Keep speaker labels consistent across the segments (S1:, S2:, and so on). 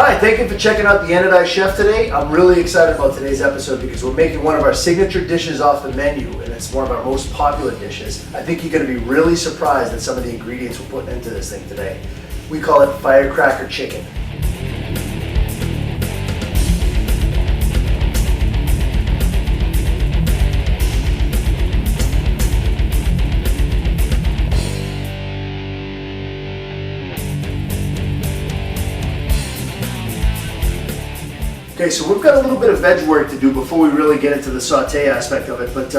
S1: Hi, thank you for checking out the Anodized Chef today. I'm really excited about today's episode because we're making one of our signature dishes off the menu, and it's one of our most popular dishes. I think you're going to be really surprised at some of the ingredients we're putting into this thing today. We call it Firecracker Chicken. Okay, so we've got a little bit of veg work to do before we really get into the saute aspect of it. But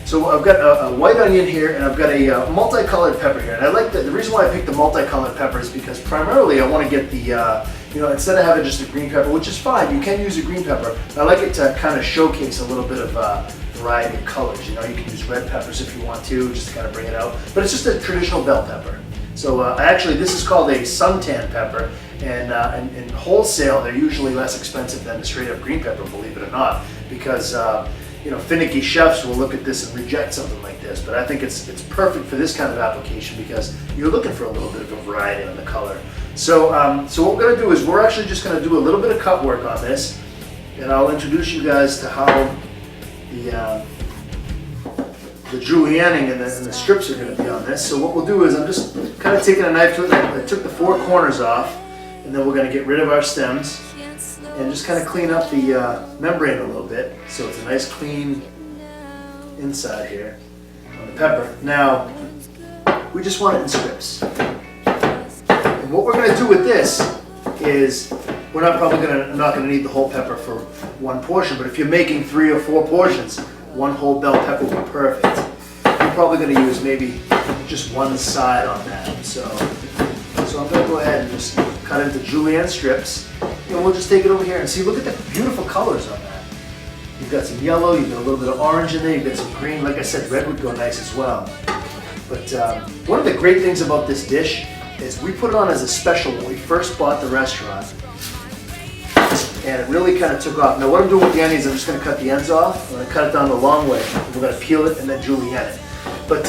S1: so I've got a white onion here, and I've got a multicolored pepper here. And I like the reason why I picked the multicolored pepper is because primarily I want to get the instead of having just a green pepper, which is fine, you can use a green pepper. I like it to kind of showcase a little bit of variety of colors. You know, you can use red peppers if you want to, just to kind of bring it out. But it's just a traditional bell pepper. So actually, this is called a suntan pepper, and in wholesale, they're usually less expensive than the straight up green pepper, believe it or not, because finicky chefs will look at this and reject something like this. But I think it's perfect for this kind of application because you're looking for a little bit of a variety on the color. So so what we're going to do is we're actually just going to do a little bit of cut work on this, and I'll introduce you guys to how the julienning and the strips are going to be on this. So what we'll do is I'm just kind of taking a knife to it. I took the four corners off, and then we're going to get rid of our stems and just kind of clean up the membrane a little bit so it's a nice clean inside here on the pepper. Now we just want it in strips, and what we're going to do with this is we're not going to need the whole pepper for one portion, but if you're making 3 or 4 portions, one whole bell pepper will be perfect. You're probably going to use maybe just one side on that. So I'm going to go ahead and just cut into julienne strips, and we'll just take it over here and see. Look at the beautiful colors on that. You've got some yellow, you've got a little bit of orange in there, you've got some green. Like I said, red would go nice as well. But one of the great things about this dish is we put it on as a special when we first bought the restaurant. And it really kind of took off. Now what I'm doing with the onions, I'm just going to cut the ends off. I'm going to cut it down the long way. We're going to peel it and then julienne it. But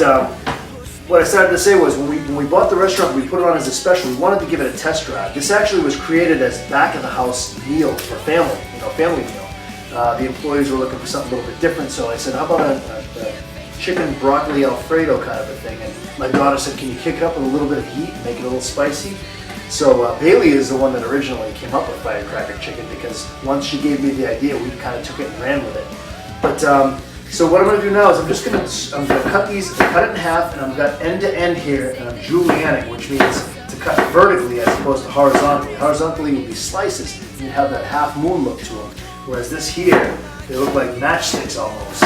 S1: what I started to say was when we bought the restaurant, we put it on as a special. We wanted to give it a test drive. This actually was created as back of the house meal for family, family meal. The employees were looking for something a little bit different, so I said, how about a chicken broccoli Alfredo kind of a thing? And my daughter said, can you kick it up with a little bit of heat and make it a little spicy? So Bailey is the one that originally came up with Firecracker Chicken, because once she gave me the idea, we kind of took it and ran with it. But so what I'm going to do now is I'm going to cut it in half, and I've got end to end here, and I'm julienning, which means to cut vertically as opposed to horizontally. Horizontally would be slices, and you have that half moon look to them, whereas this here, they look like matchsticks almost.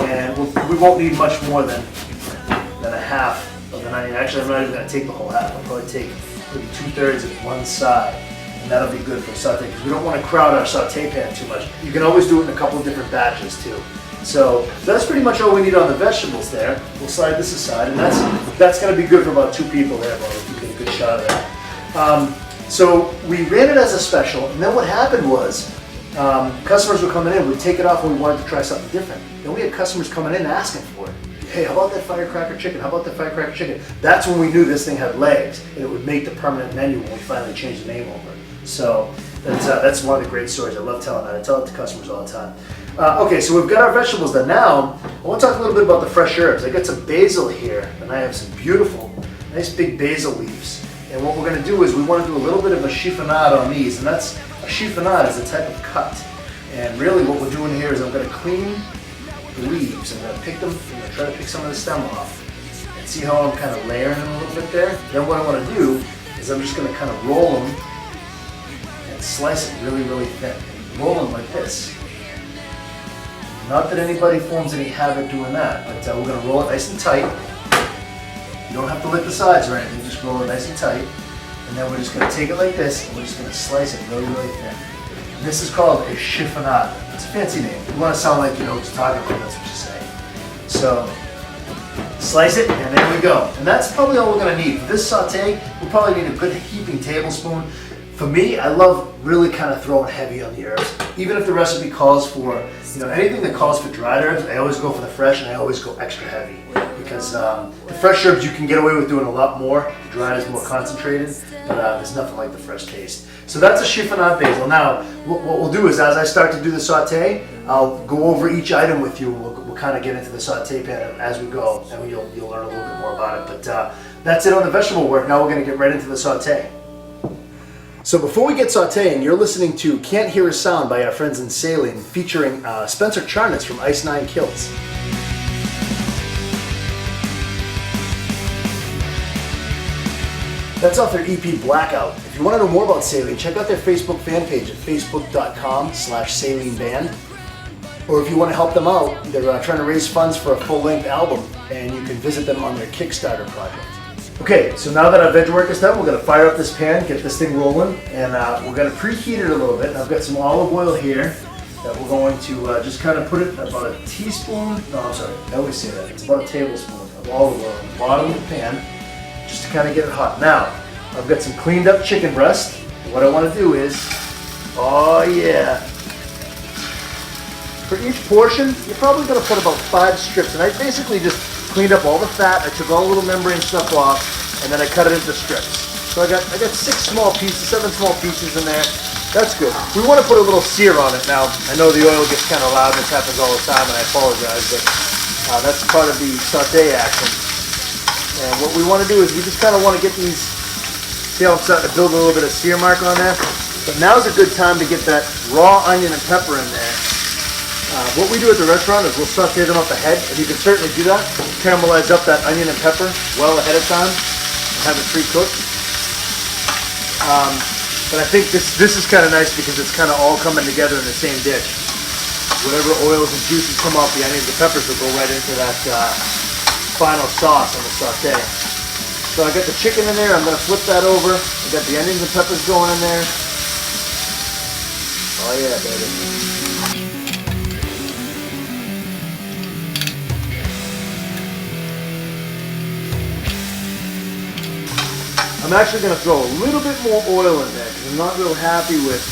S1: And we won't need much more than a half of an onion. Actually, I'm not even going to take the whole half. I'll probably take maybe 2/3 of one side, and that'll be good for saute because we don't want to crowd our saute pan too much. You can always do it in a couple of different batches too. So that's pretty much all we need on the vegetables there. We'll slide this aside, and that's going to be good for about 2 people there, Bo, if you get a good shot of that. So we ran it as a special, and then what happened was customers were coming in. We'd take it off when we wanted to try something different. Then we had customers coming in asking for it. Hey, how about that Firecracker Chicken? How about that Firecracker Chicken? That's when we knew this thing had legs, and it would make the permanent menu when we finally changed the name over. So that's one of the great stories. I love telling that. I tell it to customers all the time. Okay, so we've got our vegetables done. Now, I want to talk a little bit about the fresh herbs. I got some basil here, and I have some beautiful, nice big basil leaves. And what we're going to do is we want to do a little bit of a chiffonade on these, and a chiffonade is a type of cut. And really what we're doing here is I'm going to clean the leaves. I'm going to pick them, I'm going to try to pick some of the stem off. And see how I'm kind of layering them a little bit there? Then what I want to do is I'm just going to kind of roll them and slice it really, really thin. Roll them like this. Not that anybody forms any habit doing that, but we're going to roll it nice and tight. You don't have to lick the sides or anything, just roll it nice and tight. And then we're just going to take it like this, and we're just going to slice it really, really thin. And this is called a chiffonade. It's a fancy name. You want to sound like you know what you're talking about, that's what you say. So, slice it, and there we go. And that's probably all we're going to need. For this saute, we'll probably need a good heaping tablespoon. For me, I love really kind of throwing heavy on the herbs. Even if the recipe calls for, anything that calls for dried herbs, I always go for the fresh, and I always go extra heavy. because the fresh herbs you can get away with doing a lot more. The dried is more concentrated, but there's nothing like the fresh taste. So that's a chiffonade basil. Now, what we'll do is as I start to do the saute, I'll go over each item with you. We'll kind of get into the saute pan as we go, and you'll learn a little bit more about it. But that's it on the vegetable work. Now we're going to get right into the saute. So before we get sauteing, you're listening to Can't Hear a Sound by our friends in Saline, featuring Spencer Charnas from Ice 9 Kilts. That's off their EP Blackout. If you want to know more about Saline, check out their Facebook fan page at facebook.com/SalineBand. Or if you want to help them out, they're trying to raise funds for a full-length album, and you can visit them on their Kickstarter project. Okay, so now that our veg work is done, we're going to fire up this pan, get this thing rolling, and we're going to preheat it a little bit. And I've got some olive oil here that we're going to just kind of put it about a teaspoon, no, I'm sorry, I always say that. It's about a tablespoon of olive oil on the bottom of the pan, just to kind of get it hot. Now, I've got some cleaned up chicken breast. What I want to do is, oh yeah, for each portion, you're probably going to put about 5 strips, and I basically just cleaned up all the fat. I took all the little membrane stuff off, and then I cut it into strips. So I got 6 small pieces, 7 small pieces in there. That's good. We want to put a little sear on it now. I know the oil gets kind of loud. This happens all the time, and I apologize, but that's part of the saute action. And what we want to do is we just kind of want to get these. See how I'm starting to build a little bit of sear mark on there? But now's a good time to get that raw onion and pepper in there. What we do at the restaurant is we'll saute them up ahead, and you can certainly do that. Caramelize up that onion and pepper well ahead of time and have it pre-cooked. But I think this is kind of nice because it's kind of all coming together in the same dish. Whatever oils and juices come off the onions and peppers will go right into that final sauce on the saute. So I got the chicken in there. I'm going to flip that over. I got the onions and peppers going in there. Oh yeah, baby. I'm actually going to throw a little bit more oil in there because I'm not real happy with.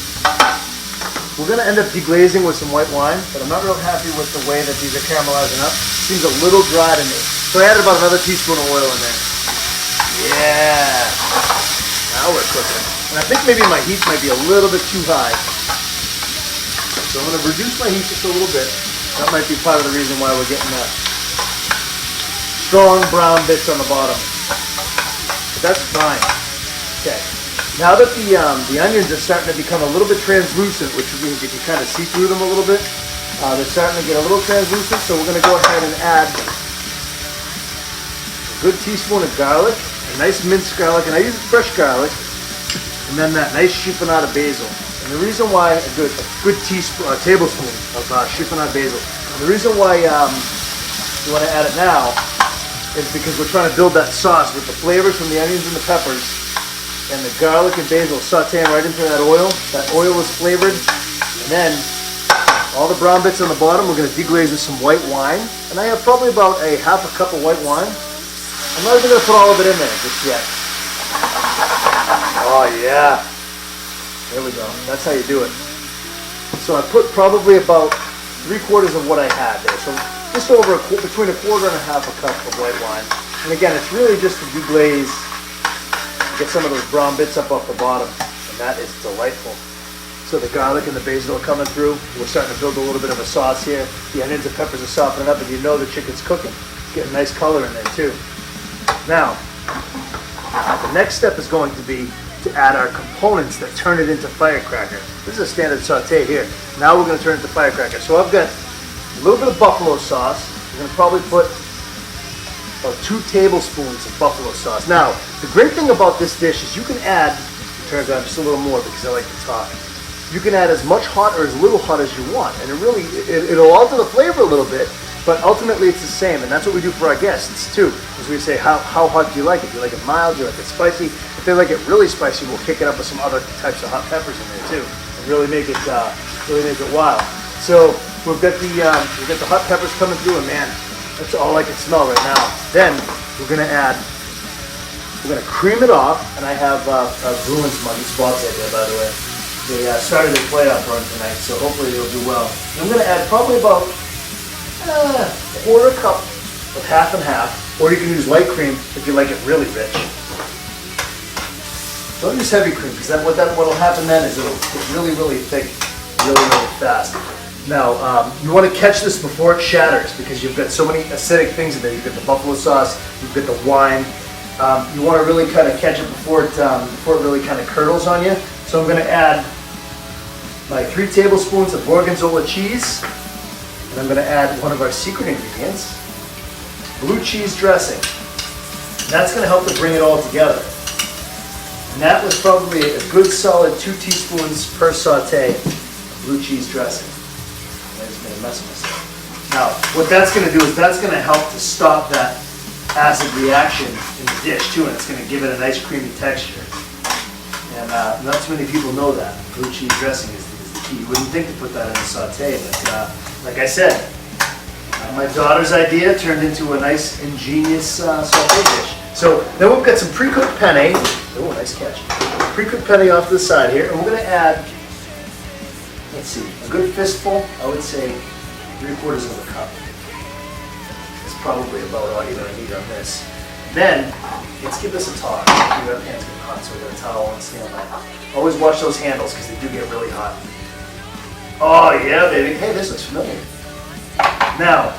S1: We're going to end up deglazing with some white wine, but I'm not real happy with the way that these are caramelizing up. Seems a little dry to me. So I added about another teaspoon of oil in there. Yeah. Now we're cooking. And I think maybe my heat might be a little bit too high. So I'm going to reduce my heat just a little bit. That might be part of the reason why we're getting that strong brown bits on the bottom. That's fine. Okay. Now that the onions are starting to become a little bit translucent, which means you can kind of see through them a little bit, they're starting to get a little translucent, so we're going to go ahead and add a good teaspoon of garlic, a nice minced garlic, and I use fresh garlic, and then that nice chiffonade of basil. And the reason why a good tablespoon of chiffonade basil. And the reason why you want to add it now is because we're trying to build that sauce with the flavors from the onions and the peppers and the garlic and basil sauteing right into that oil. That oil is flavored, and then all the brown bits on the bottom we're going to deglaze with some white wine. And I have probably about a half a cup of white wine. I'm not even going to put all of it in there just yet. Oh yeah, there we go. That's how you do it. So I put probably about 3/4 of what I had there. So just over between a quarter and a half a cup of white wine. And again, it's really just to deglaze, get some of those brown bits up off the bottom, and that is delightful. So the garlic and the basil are coming through. We're starting to build a little bit of a sauce here. The onions and peppers are softening up, and you know the chicken's cooking. It's getting nice color in there too. Now, the next step is going to be to add our components that turn it into firecracker. This is a standard saute here. Now we're going to turn it into firecracker. So I've got a little bit of buffalo sauce. We're going to probably put about 2 tablespoons of buffalo sauce. Now, the great thing about this dish is you can add, it turns out just a little more because I like to talk. You can add as much hot or as little hot as you want, and it'll alter the flavor a little bit, but ultimately it's the same, and that's what we do for our guests too. Is we say, how hot do you like it? Do you like it mild? Do you like it spicy? If they like it really spicy, we'll kick it up with some other types of hot peppers in there too, and really make it wild. So we've got the hot peppers coming through, and man, that's all I can smell right now. Then we're gonna cream it off, and I have Bruins muggy spots right there, by the way. They started their playoff run tonight, so hopefully they'll do well. And I'm gonna add probably about a quarter cup of half and half. Or you can use light cream if you like it really rich. Don't use heavy cream, because what'll happen then is it'll get really, really thick, really, really fast. Now, you want to catch this before it shatters, because you've got so many acidic things in there. You've got the buffalo sauce, you've got the wine. You want to really kind of catch it before it really kind of curdles on you. So I'm going to add my 3 tablespoons of gorgonzola cheese, and I'm going to add one of our secret ingredients, blue cheese dressing. And that's going to help to bring it all together. And that was probably a good solid 2 teaspoons per saute of blue cheese dressing. I just made a mess of myself. Now, what that's going to do is that's going to help to stop that acid reaction in the dish too, and it's going to give it a nice creamy texture. And not too many people know that. Blue cheese dressing is the key. You wouldn't think to put that in a saute, but like I said, my daughter's idea turned into a nice, ingenious saute dish. So then we've got some pre-cooked penne. Oh, nice catch. Pre-cooked penne off to the side here, and we're going to add, let's see, a good fistful, I would say 3/4 of a cup. It's probably about all you're going to need on this. Then, let's give this a toss. Keep our hands get hot, so we're going to towel and stay on that. Always watch those handles, because they do get really hot. Oh yeah, baby. Hey, this looks familiar. Now,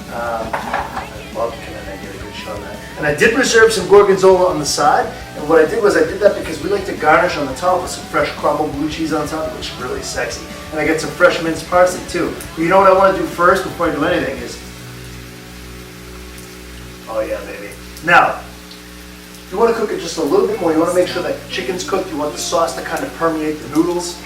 S1: can I get a good shot of that? And I did reserve some gorgonzola on the side, and what I did was I did that because we like to garnish on the top with some fresh crumbled blue cheese on top. It looks really sexy. And I get some fresh minced parsley too. But you know what I want to do first before I do anything is, oh yeah, baby. Now, you want to cook it just a little bit more. You want to make sure that chicken's cooked. You want the sauce to kind of permeate the noodles.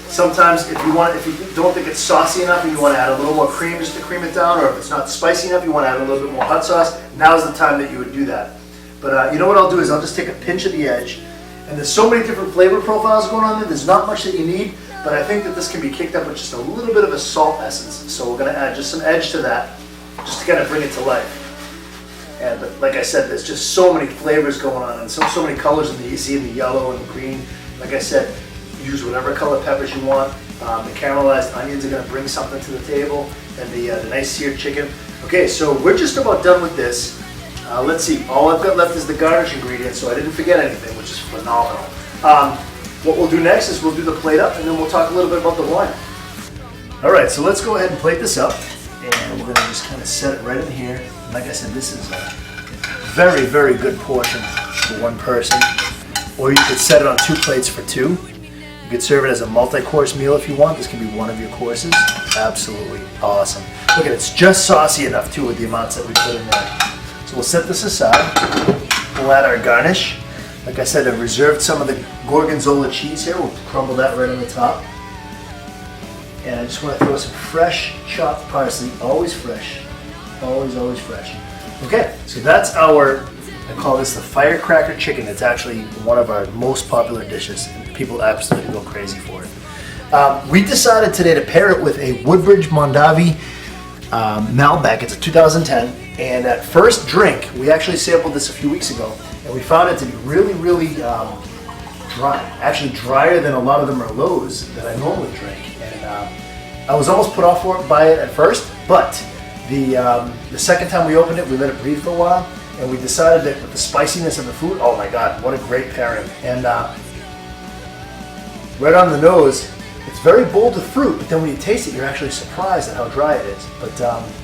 S1: Sometimes if you don't think it's saucy enough and you want to add a little more cream just to cream it down, or if it's not spicy enough, you want to add a little bit more hot sauce, now's the time that you would do that. But you know what I'll do is I'll just take a pinch of the edge. And there's so many different flavor profiles going on there, there's not much that you need, but I think that this can be kicked up with just a little bit of a salt essence. So we're going to add just some edge to that, just to kind of bring it to life. And but like I said, there's just so many flavors going on, and so many colors in you see in the yellow and the green. Like I said, use whatever color peppers you want. The caramelized onions are going to bring something to the table, and the nice seared chicken. Okay, so we're just about done with this. Let's see, all I've got left is the garnish ingredients, so I didn't forget anything, which is phenomenal. What we'll do next is we'll do the plate up, and then we'll talk a little bit about the wine. All right, so let's go ahead and plate this up, and we're going to just kind of set it right in here. And like I said, this is a very, very good portion for one person, or you could set it on 2 plates for 2. You could serve it as a multi-course meal if you want. This can be one of your courses. Absolutely awesome. Look at it, it's just saucy enough too with the amounts that we put in there. So we'll set this aside. We'll add our garnish. Like I said, I've reserved some of the gorgonzola cheese here. We'll crumble that right on the top. And I just want to throw some fresh chopped parsley, always fresh. Always, always fresh. Okay, so that's our, I call this the Firecracker Chicken. It's actually one of our most popular dishes. People absolutely go crazy for it. We decided today to pair it with a Woodbridge Mondavi Malbec. It's a 2010. And at first drink, we actually sampled this a few weeks ago, and we found it to be really, really dry. Actually drier than a lot of the Merlots that I normally drink. And I was almost put off by it at first, but the second time we opened it, we let it breathe for a while, and we decided that with the spiciness of the food, oh my God, what a great pairing. And right on the nose, it's very bold with fruit, but then when you taste it, you're actually surprised at how dry it is. But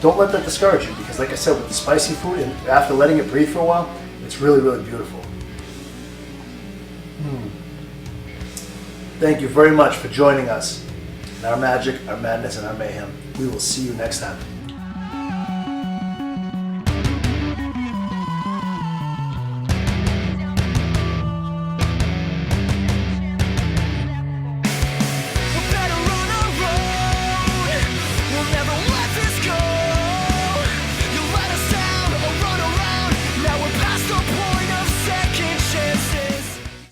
S1: don't let that discourage you, because like I said, with the spicy food, and after letting it breathe for a while, it's really, really beautiful. Thank you very much for joining us in our magic, our madness, and our mayhem. We will see you next time.